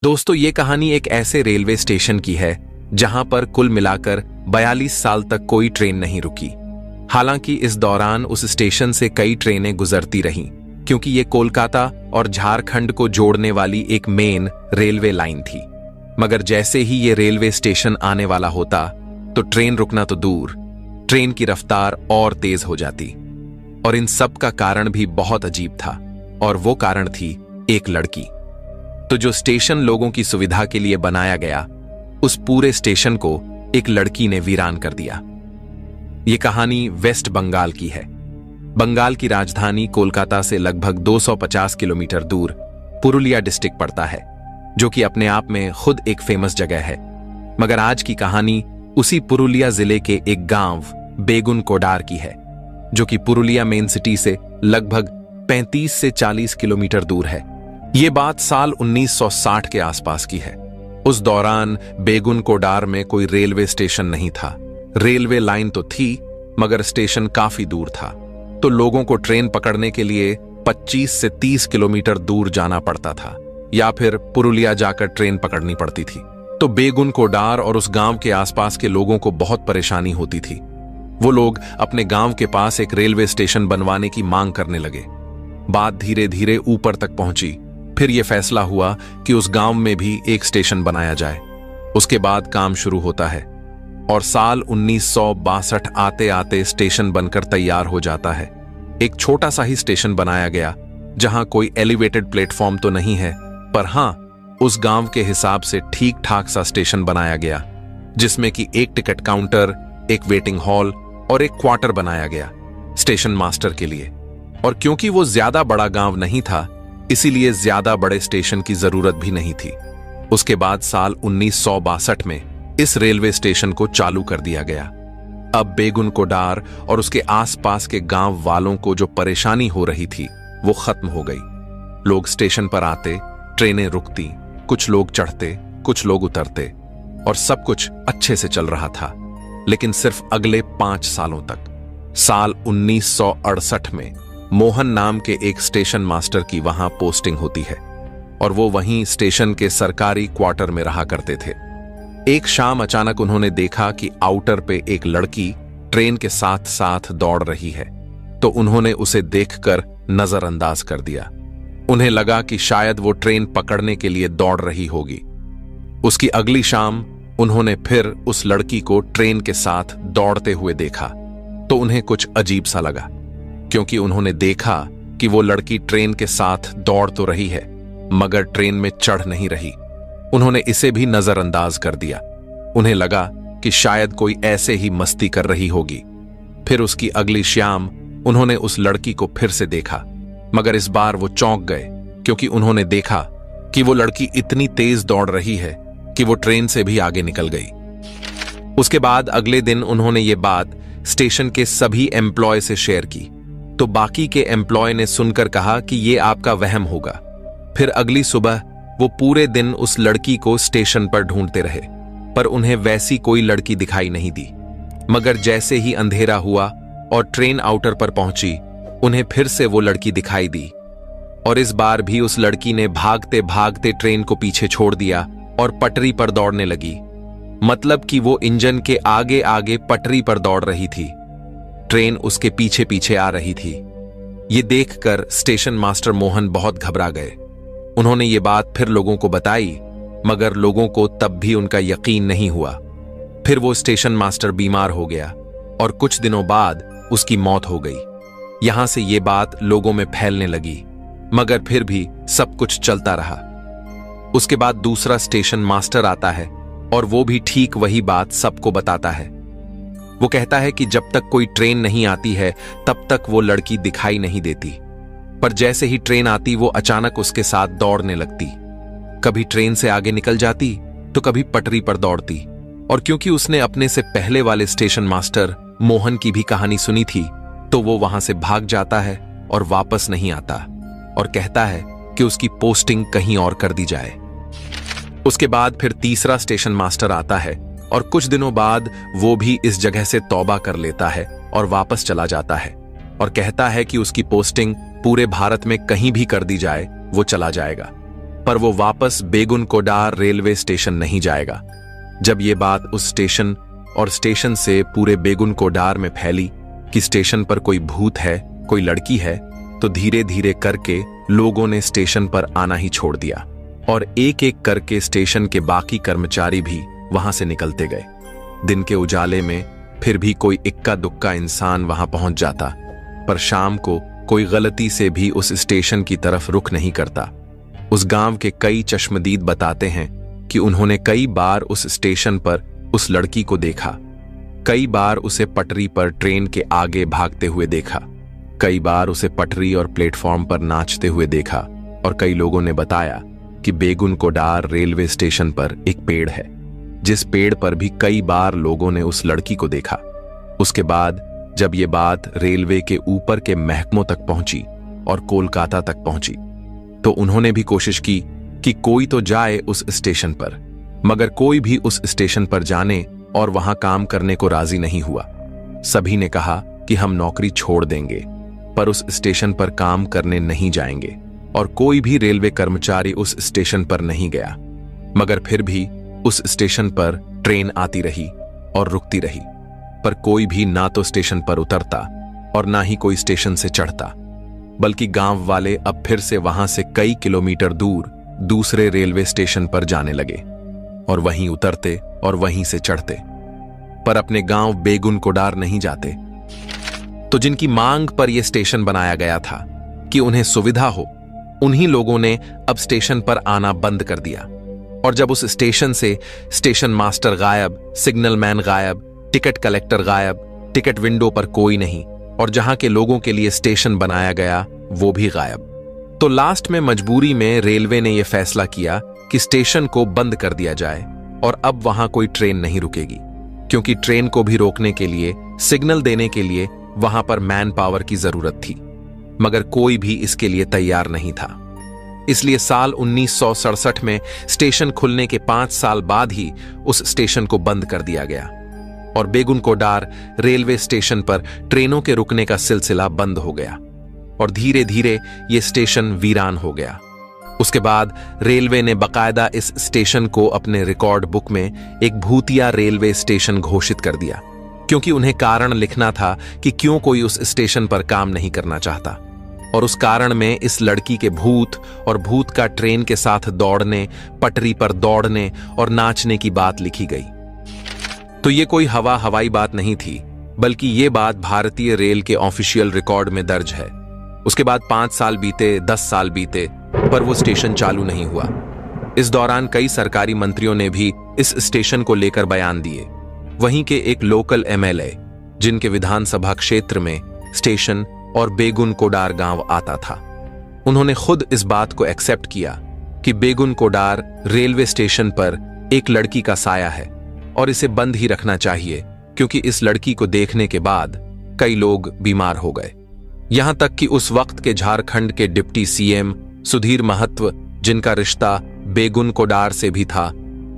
दोस्तों, ये कहानी एक ऐसे रेलवे स्टेशन की है जहां पर कुल मिलाकर 42 साल तक कोई ट्रेन नहीं रुकी। हालांकि इस दौरान उस स्टेशन से कई ट्रेनें गुजरती रहीं, क्योंकि ये कोलकाता और झारखंड को जोड़ने वाली एक मेन रेलवे लाइन थी। मगर जैसे ही ये रेलवे स्टेशन आने वाला होता तो ट्रेन रुकना तो दूर, ट्रेन की रफ्तार और तेज हो जाती। और इन सब का कारण भी बहुत अजीब था, और वो कारण थी एक लड़की। तो जो स्टेशन लोगों की सुविधा के लिए बनाया गया, उस पूरे स्टेशन को एक लड़की ने वीरान कर दिया। यह कहानी वेस्ट बंगाल की है। बंगाल की राजधानी कोलकाता से लगभग 250 किलोमीटर दूर पुरुलिया डिस्ट्रिक्ट पड़ता है, जो कि अपने आप में खुद एक फेमस जगह है। मगर आज की कहानी उसी पुरुलिया जिले के एक गांव बेगुन कोडार की है, जो कि पुरुलिया मेन सिटी से लगभग 35 से 40 किलोमीटर दूर है। ये बात साल 1960 के आसपास की है। उस दौरान बेगुन कोडार में कोई रेलवे स्टेशन नहीं था। रेलवे लाइन तो थी, मगर स्टेशन काफी दूर था, तो लोगों को ट्रेन पकड़ने के लिए 25 से 30 किलोमीटर दूर जाना पड़ता था, या फिर पुरुलिया जाकर ट्रेन पकड़नी पड़ती थी। तो बेगुन कोडार और उस गांव के आसपास के लोगों को बहुत परेशानी होती थी। वो लोग अपने गांव के पास एक रेलवे स्टेशन बनवाने की मांग करने लगे। बात धीरे धीरे ऊपर तक पहुंची। फिर यह फैसला हुआ कि उस गांव में भी एक स्टेशन बनाया जाए। उसके बाद काम शुरू होता है, और साल 1962 आते आते स्टेशन बनकर तैयार हो जाता है। एक छोटा सा ही स्टेशन बनाया गया, जहां कोई एलिवेटेड प्लेटफॉर्म तो नहीं है, पर हां, उस गांव के हिसाब से ठीक ठाक सा स्टेशन बनाया गया, जिसमें कि एक टिकट काउंटर, एक वेटिंग हॉल और एक क्वार्टर बनाया गया स्टेशन मास्टर के लिए। और क्योंकि वो ज्यादा बड़ा गांव नहीं था, इसीलिए ज्यादा बड़े स्टेशन की जरूरत भी नहीं थी। उसके बाद साल 1962 में इस रेलवे स्टेशन को चालू कर दिया गया। अब बेगुन कोडार और उसके आसपास के गांव वालों को जो परेशानी हो रही थी, वो खत्म हो गई। लोग स्टेशन पर आते, ट्रेनें रुकती, कुछ लोग चढ़ते, कुछ लोग उतरते, और सब कुछ अच्छे से चल रहा था। लेकिन सिर्फ अगले 5 सालों तक। साल 1968 में मोहन नाम के एक स्टेशन मास्टर की वहां पोस्टिंग होती है, और वो वहीं स्टेशन के सरकारी क्वार्टर में रहा करते थे। एक शाम अचानक उन्होंने देखा कि आउटर पे एक लड़की ट्रेन के साथ साथ दौड़ रही है, तो उन्होंने उसे देखकर नजरअंदाज कर दिया। उन्हें लगा कि शायद वो ट्रेन पकड़ने के लिए दौड़ रही होगी। उसकी अगली शाम उन्होंने फिर उस लड़की को ट्रेन के साथ दौड़ते हुए देखा, तो उन्हें कुछ अजीब सा लगा, क्योंकि उन्होंने देखा कि वो लड़की ट्रेन के साथ दौड़ तो रही है, मगर ट्रेन में चढ़ नहीं रही। उन्होंने इसे भी नजरअंदाज कर दिया। उन्हें लगा कि शायद कोई ऐसे ही मस्ती कर रही होगी। फिर उसकी अगली शाम उन्होंने उस लड़की को फिर से देखा, मगर इस बार वो चौंक गए, क्योंकि उन्होंने देखा कि वो लड़की इतनी तेज दौड़ रही है कि वो ट्रेन से भी आगे निकल गई। उसके बाद अगले दिन उन्होंने ये बात स्टेशन के सभी एम्प्लॉय से शेयर की, तो बाकी के एम्प्लॉय ने सुनकर कहा कि ये आपका वहम होगा। फिर अगली सुबह वो पूरे दिन उस लड़की को स्टेशन पर ढूंढते रहे, पर उन्हें वैसी कोई लड़की दिखाई नहीं दी। मगर जैसे ही अंधेरा हुआ और ट्रेन आउटर पर पहुंची, उन्हें फिर से वो लड़की दिखाई दी, और इस बार भी उस लड़की ने भागते भागते ट्रेन को पीछे छोड़ दिया और पटरी पर दौड़ने लगी। मतलब कि वो इंजन के आगे आगे पटरी पर दौड़ रही थी। ट्रेन उसके पीछे पीछे आ रही थी। ये देखकर स्टेशन मास्टर मोहन बहुत घबरा गए। उन्होंने ये बात फिर लोगों को बताई, मगर लोगों को तब भी उनका यकीन नहीं हुआ। फिर वो स्टेशन मास्टर बीमार हो गया, और कुछ दिनों बाद उसकी मौत हो गई। यहां से ये बात लोगों में फैलने लगी, मगर फिर भी सब कुछ चलता रहा। उसके बाद दूसरा स्टेशन मास्टर आता है, और वो भी ठीक वही बात सबको बताता है। वो कहता है कि जब तक कोई ट्रेन नहीं आती है, तब तक वो लड़की दिखाई नहीं देती, पर जैसे ही ट्रेन आती वो अचानक उसके साथ दौड़ने लगती। कभी ट्रेन से आगे निकल जाती, तो कभी पटरी पर दौड़ती। और क्योंकि उसने अपने से पहले वाले स्टेशन मास्टर मोहन की भी कहानी सुनी थी, तो वो वहां से भाग जाता है और वापस नहीं आता, और कहता है कि उसकी पोस्टिंग कहीं और कर दी जाए। उसके बाद फिर तीसरा स्टेशन मास्टर आता है, और कुछ दिनों बाद वो भी इस जगह से तौबा कर लेता है और वापस चला जाता है, और कहता है कि उसकी पोस्टिंग पूरे भारत में कहीं भी कर दी जाए, वो चला जाएगा। पर वो वापस बेगुन कोडार रेलवे स्टेशन नहीं जाएगा। जब ये बात उस स्टेशन और स्टेशन से पूरे बेगुन कोडार में फैली कि स्टेशन पर कोई भूत है, कोई लड़की है, तो धीरे धीरे करके लोगों ने स्टेशन पर आना ही छोड़ दिया और एक एक करके स्टेशन के बाकी कर्मचारी भी वहां से निकलते गए। दिन के उजाले में फिर भी कोई इक्का दुक्का इंसान वहां पहुंच जाता, पर शाम को कोई गलती से भी उस स्टेशन की तरफ रुख नहीं करता। उस गांव के कई चश्मदीद बताते हैं कि उन्होंने कई बार उस स्टेशन पर उस लड़की को देखा, कई बार उसे पटरी पर ट्रेन के आगे भागते हुए देखा, कई बार उसे पटरी और प्लेटफॉर्म पर नाचते हुए देखा, और कई लोगों ने बताया कि बेगुन कोडार रेलवे स्टेशन पर एक पेड़ है, जिस पेड़ पर भी कई बार लोगों ने उस लड़की को देखा। उसके बाद जब ये बात रेलवे के ऊपर के महकमों तक पहुंची और कोलकाता तक पहुंची, तो उन्होंने भी कोशिश की कि कोई तो जाए उस स्टेशन पर, मगर कोई भी उस स्टेशन पर जाने और वहां काम करने को राजी नहीं हुआ। सभी ने कहा कि हम नौकरी छोड़ देंगे, पर उस स्टेशन पर काम करने नहीं जाएंगे, और कोई भी रेलवे कर्मचारी उस स्टेशन पर नहीं गया। मगर फिर भी उस स्टेशन पर ट्रेन आती रही और रुकती रही, पर कोई भी ना तो स्टेशन पर उतरता और ना ही कोई स्टेशन से चढ़ता, बल्कि गांव वाले अब फिर से वहां से कई किलोमीटर दूर दूसरे रेलवे स्टेशन पर जाने लगे और वहीं उतरते और वहीं से चढ़ते, पर अपने गांव बेगुन कोडार नहीं जाते। तो जिनकी मांग पर यह स्टेशन बनाया गया था कि उन्हें सुविधा हो, उन्हीं लोगों ने अब स्टेशन पर आना बंद कर दिया। और जब उस स्टेशन से स्टेशन मास्टर गायब, सिग्नल मैन गायब, टिकट कलेक्टर गायब, टिकट विंडो पर कोई नहीं, और जहां के लोगों के लिए स्टेशन बनाया गया वो भी गायब, तो लास्ट में मजबूरी में रेलवे ने यह फैसला किया कि स्टेशन को बंद कर दिया जाए और अब वहां कोई ट्रेन नहीं रुकेगी, क्योंकि ट्रेन को भी रोकने के लिए, सिग्नल देने के लिए वहां पर मैन पावर की जरूरत थी, मगर कोई भी इसके लिए तैयार नहीं था। इसलिए साल 1967 में स्टेशन खुलने के 5 साल बाद ही उस स्टेशन को बंद कर दिया गया और बेगुन कोडार रेलवे स्टेशन पर ट्रेनों के रुकने का सिलसिला बंद हो गया और धीरे धीरे यह स्टेशन वीरान हो गया। उसके बाद रेलवे ने बकायदा इस स्टेशन को अपने रिकॉर्ड बुक में एक भूतिया रेलवे स्टेशन घोषित कर दिया, क्योंकि उन्हें कारण लिखना था कि क्यों कोई उस स्टेशन पर काम नहीं करना चाहता, और उस कारण में इस लड़की के भूत और भूत का ट्रेन के साथ दौड़ने, पटरी पर दौड़ने और नाचने की बात लिखी गई। तो ये कोई हवाई बात नहीं थी, बल्कि ये बात भारतीय रेल के ऑफिशियल रिकॉर्ड में दर्ज है। उसके बाद 5 साल बीते, 10 साल बीते, पर वो स्टेशन चालू नहीं हुआ। इस दौरान कई सरकारी मंत्रियों ने भी इस स्टेशन को लेकर बयान दिए। वहीं के एक लोकल एमएलए, जिनके विधानसभा क्षेत्र में स्टेशन और बेगुन कोडार गांव आता था, उन्होंने खुद इस बात को एक्सेप्ट किया कि बेगुन कोडार रेलवे स्टेशन पर एक लड़की का साया है और इसे बंद ही रखना चाहिए, क्योंकि इस लड़की को देखने के बाद कई लोग बीमार हो गए। यहां तक कि उस वक्त के झारखंड के डिप्टी सीएम सुधीर महत्व, जिनका रिश्ता बेगुन कोडार से भी था,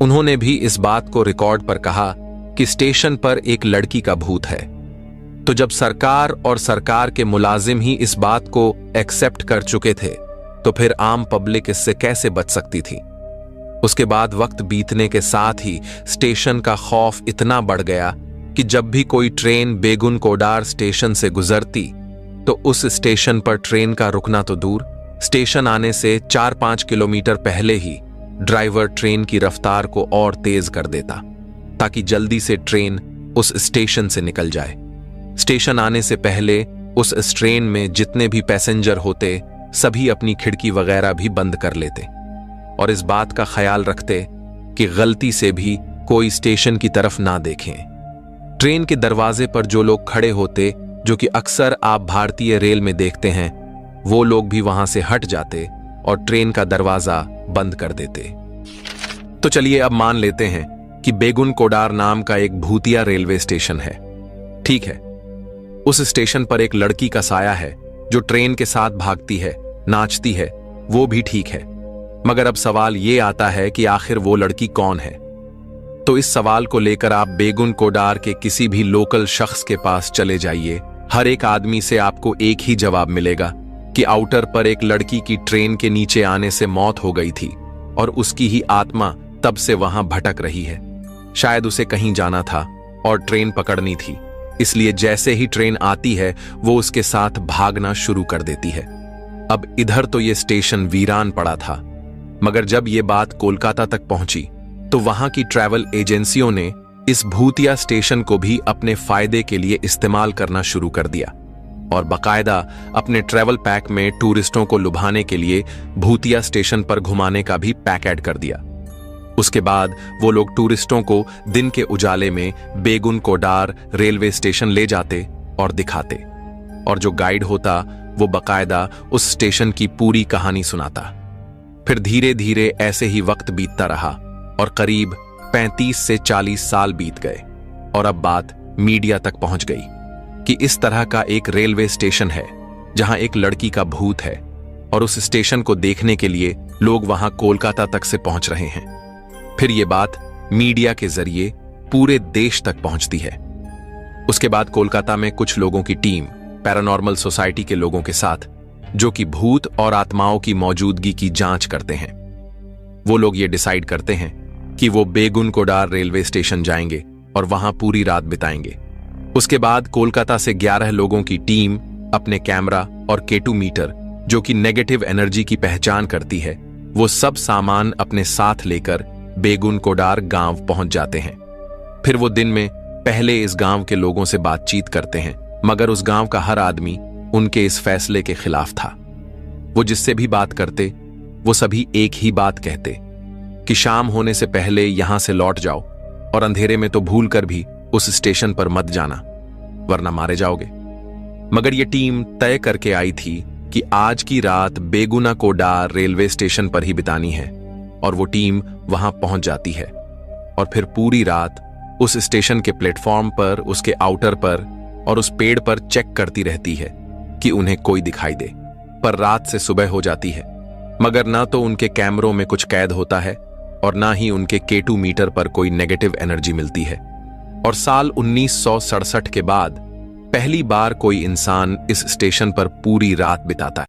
उन्होंने भी इस बात को रिकॉर्ड पर कहा कि स्टेशन पर एक लड़की का भूत है। तो जब सरकार और सरकार के मुलाजिम ही इस बात को एक्सेप्ट कर चुके थे, तो फिर आम पब्लिक इससे कैसे बच सकती थी। उसके बाद वक्त बीतने के साथ ही स्टेशन का खौफ इतना बढ़ गया कि जब भी कोई ट्रेन बेगुन कोडार स्टेशन से गुजरती, तो उस स्टेशन पर ट्रेन का रुकना तो दूर, स्टेशन आने से 4-5 किलोमीटर पहले ही ड्राइवर ट्रेन की रफ्तार को और तेज कर देता, ताकि जल्दी से ट्रेन उस स्टेशन से निकल जाए। स्टेशन आने से पहले उस ट्रेन में जितने भी पैसेंजर होते, सभी अपनी खिड़की वगैरह भी बंद कर लेते और इस बात का ख्याल रखते कि गलती से भी कोई स्टेशन की तरफ ना देखें। ट्रेन के दरवाजे पर जो लोग खड़े होते, जो कि अक्सर आप भारतीय रेल में देखते हैं, वो लोग भी वहां से हट जाते और ट्रेन का दरवाजा बंद कर देते। तो चलिए अब मान लेते हैं कि बेगुन कोडार नाम का एक भूतिया रेलवे स्टेशन है। ठीक है, उस स्टेशन पर एक लड़की का साया है जो ट्रेन के साथ भागती है, नाचती है, वो भी ठीक है। मगर अब सवाल ये आता है कि आखिर वो लड़की कौन है। तो इस सवाल को लेकर आप बेगुन कोडार के किसी भी लोकल शख्स के पास चले जाइए, हर एक आदमी से आपको एक ही जवाब मिलेगा कि कि आउटर पर एक लड़की की ट्रेन के नीचे आने से मौत हो गई थी और उसकी ही आत्मा तब से वहां भटक रही है। शायद उसे कहीं जाना था और ट्रेन पकड़नी थी, इसलिए जैसे ही ट्रेन आती है वो उसके साथ भागना शुरू कर देती है। अब इधर तो ये स्टेशन वीरान पड़ा था, मगर जब ये बात कोलकाता तक पहुंची तो वहां की ट्रैवल एजेंसियों ने इस भूतिया स्टेशन को भी अपने फायदे के लिए इस्तेमाल करना शुरू कर दिया और बकायदा अपने ट्रैवल पैक में टूरिस्टों को लुभाने के लिए भूतिया स्टेशन पर घुमाने का भी पैक ऐड कर दिया। उसके बाद वो लोग टूरिस्टों को दिन के उजाले में बेगुन कोडार रेलवे स्टेशन ले जाते और दिखाते, और जो गाइड होता वो बकायदा उस स्टेशन की पूरी कहानी सुनाता। फिर धीरे धीरे ऐसे ही वक्त बीतता रहा और करीब 35 से 40 साल बीत गए और अब बात मीडिया तक पहुंच गई कि इस तरह का एक रेलवे स्टेशन है जहां एक लड़की का भूत है और उस स्टेशन को देखने के लिए लोग वहां कोलकाता तक से पहुंच रहे हैं। फिर यह बात मीडिया के जरिए पूरे देश तक पहुंचती है। उसके बाद कोलकाता में कुछ लोगों की टीम पैरानॉर्मल सोसाइटी के लोगों के साथ, जो कि भूत और आत्माओं की मौजूदगी की जांच करते हैं, वो लोग ये डिसाइड करते हैं कि वो बेगुन कोडार रेलवे स्टेशन जाएंगे और वहां पूरी रात बिताएंगे। उसके बाद कोलकाता से 11 लोगों की टीम अपने कैमरा और K2 मीटर, जो कि नेगेटिव एनर्जी की पहचान करती है, वो सब सामान अपने साथ लेकर बेगुन कोडार गांव पहुंच जाते हैं। फिर वो दिन में पहले इस गांव के लोगों से बातचीत करते हैं, मगर उस गांव का हर आदमी उनके इस फैसले के खिलाफ था। वो जिससे भी बात करते वो सभी एक ही बात कहते कि शाम होने से पहले यहां से लौट जाओ और अंधेरे में तो भूल कर भी उस स्टेशन पर मत जाना, वरना मारे जाओगे। मगर यह टीम तय करके आई थी कि आज की रात बेगुना कोडार रेलवे स्टेशन पर ही बितानी है, और वो टीम वहां पहुंच जाती है और फिर पूरी रात उस स्टेशन के प्लेटफॉर्म पर, उसके आउटर पर और उस पेड़ पर चेक करती रहती है कि उन्हें कोई दिखाई दे। पर रात से सुबह हो जाती है, मगर ना तो उनके कैमरों में कुछ कैद होता है और ना ही उनके K2 मीटर पर कोई नेगेटिव एनर्जी मिलती है। और साल 1967 के बाद पहली बार कोई इंसान इस स्टेशन पर पूरी रात बिताता है।